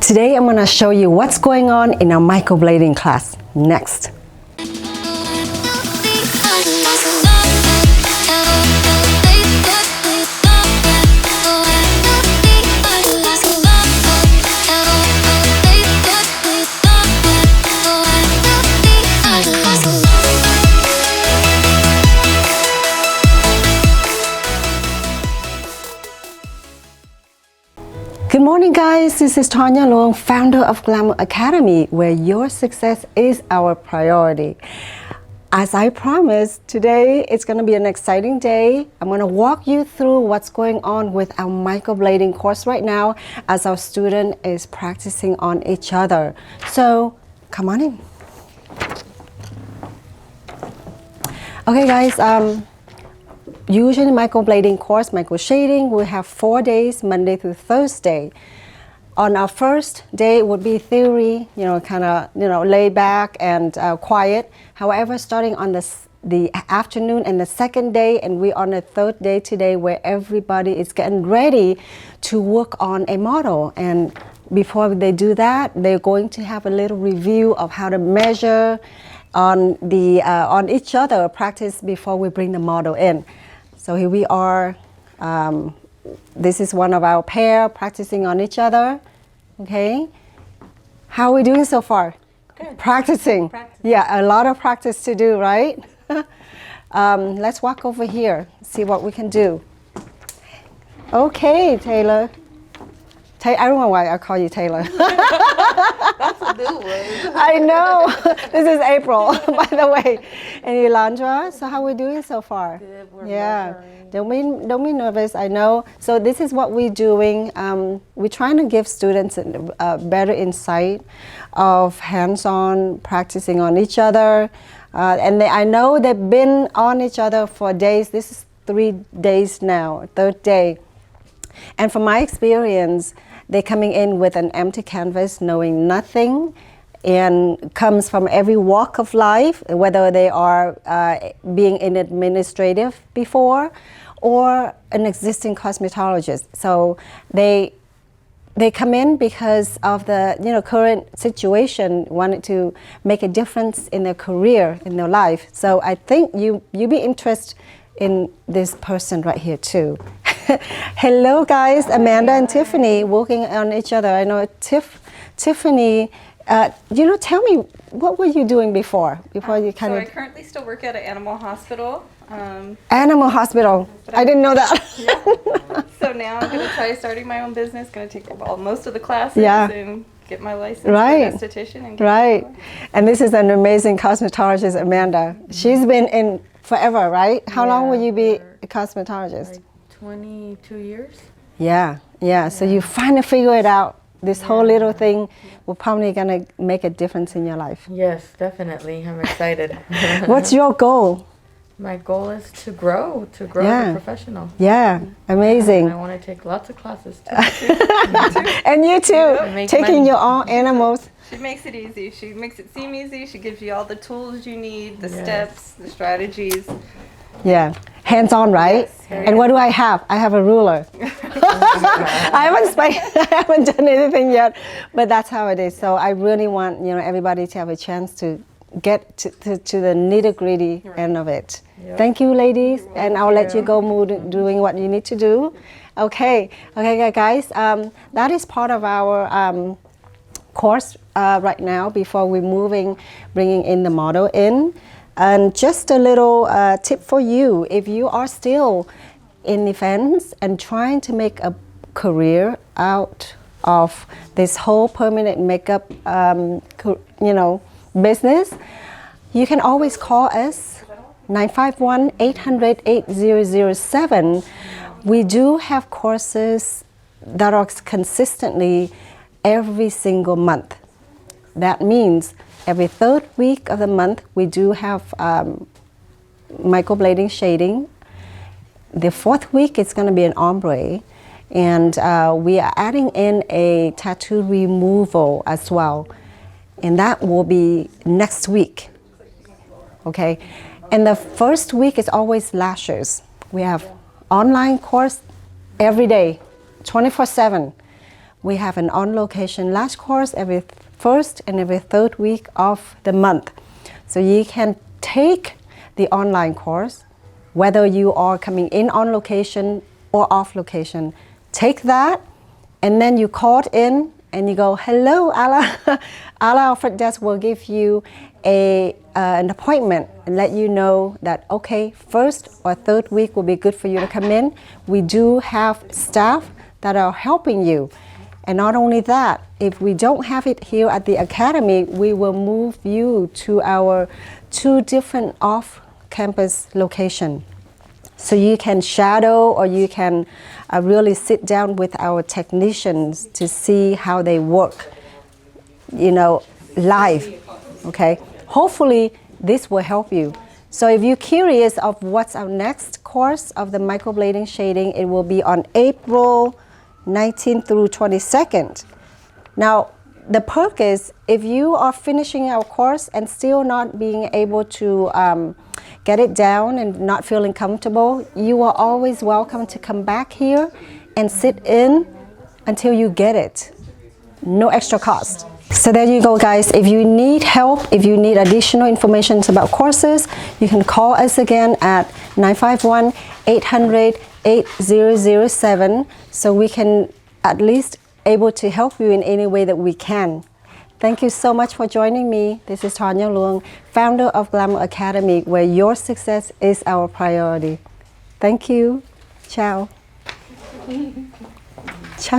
Today I'm going to show you what's going on in our microblading class. Next. Good morning guys, this is Tanya Long, founder of Glamour Academy, where your success is our priority. As I promised, today it's going to be an exciting day. I'm going to walk you through what's going on with our microblading course right now as our student is practicing on each other. So come on in. Okay guys, usually microblading course, micro shading, we have 4 days, Monday through Thursday. On our first day would be theory, kind of, laid back and quiet. However, starting on the afternoon and the second day, and we're on the third day today where everybody is getting ready to work on a model. And before they do that, they're going to have a little review of how to measure on each other, practice before we bring the model in. So here we are. This is one of our pair practicing on each other. Okay. How are we doing so far? Good. Practicing. Yeah, a lot of practice to do, right? Let's walk over here, see what we can do. Okay, Taylor. I don't know why I call you Taylor. That's a new one. I know. This is April, by the way. And Yolanda, so how are we doing so far? Good. We're Don't be nervous. I know. So this is what we're doing. We're trying to give students a better insight of hands-on practicing on each other. And I know they've been on each other for days. This is 3 days now, third day. And from my experience, they're coming in with an empty canvas, knowing nothing, and comes from every walk of life, whether they are being an administrative before or an existing cosmetologist. So they come in because of the current situation, wanted to make a difference in their career, in their life. So I think you be interested in this person right here too. Hello guys, Amanda and Tiffany working on each other. I know Tiffany, tell me, what were you doing before you kind so of... I currently still work at an animal hospital. Animal hospital, I didn't know that. Yeah. So now I'm going to try starting my own business, going to take most of the classes and get my license as an esthetician. And and this is an amazing cosmetologist, Amanda. She's been in forever, right? How long will you be a cosmetologist? Like 22 years. Yeah. So you finally figure it out. This whole little thing will probably gonna make a difference in your life. Yes, definitely. I'm excited. What's your goal? My goal is to grow as a professional. Yeah, amazing. And I want to take lots of classes too. And you too, taking your own animals. She makes it easy. She makes it seem easy. She gives you all the tools you need, the steps, the strategies. Yeah, hands-on, right? Yes, and what do I have? I have a ruler. I haven't done anything yet, but that's how it is. So I really want everybody to have a chance to get to the nitty-gritty end of it. Yep. Thank you, ladies, and I'll let you go doing what you need to do. Okay, guys. That is part of our course right now. Before we're bringing in the model in. And just a little tip for you, if you are still in events and trying to make a career out of this whole permanent makeup, business, you can always call us, 951-800-8007. We do have courses that are consistently every single month. That means every third week of the month, we do have microblading shading. The fourth week, it's going to be an ombre. And we are adding in a tattoo removal as well. And that will be next week. Okay? And the first week is always lashes. We have online course every day, 24/7. we have an on-location lash course every first and every third week of the month. So you can take the online course, whether you are coming in on location or off location. Take that, and then you call in and you go, hello, Ala. Ala, our front desk will give you an appointment and let you know that, okay, first or third week will be good for you to come in. We do have staff that are helping you. And not only that, if we don't have it here at the academy, we will move you to our 2 different off-campus locations. So you can shadow, or you can really sit down with our technicians to see how they work, you know, live, okay? Hopefully this will help you. So if you're curious of what's our next course of the microblading shading, it will be on April 19th through 22nd. Now, the perk is, if you are finishing our course and still not being able to get it down and not feeling comfortable, you are always welcome to come back here and sit in until you get it. No extra cost. So there you go, guys. If you need help, if you need additional information about courses, you can call us again at 951-800-8007, so we can at least able to help you in any way that we can. Thank you so much for joining me. This is Tanya Luong, founder of Glamour Academy, where your success is our priority. Thank you. Ciao.